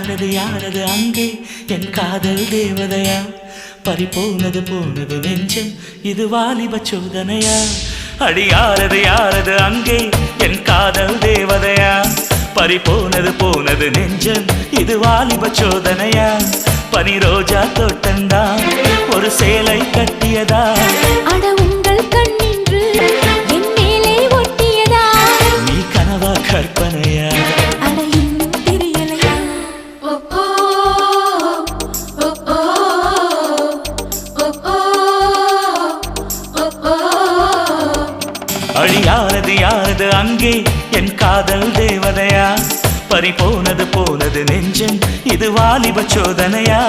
யாரது அங்கே என் காதல் தேவதையா பறிபோனது போனது நெஞ்சம் இது வாலிப சோதனையா அடி யாரது அங்கே என் காதல் தேவதையா பறிபோனது போனது நெஞ்சம் இது வாலிப சோதனையா பனி ரோஜா தோட்டந்தா ஒரு சேலை கட்டியதா அட உங்கள் கண்ணின்று என் மேலே ஒட்டியதா நீ கனவா கற்பனையா அட இன்னும் தெரியலையா ஓ ஓ ஓ ஓ ஓ ஓ ஓ அடி யாரது அங்கே என் காதல் தேவதையா பறிபோனது போனது நெஞ்சம் இது வாலிப சோதனையா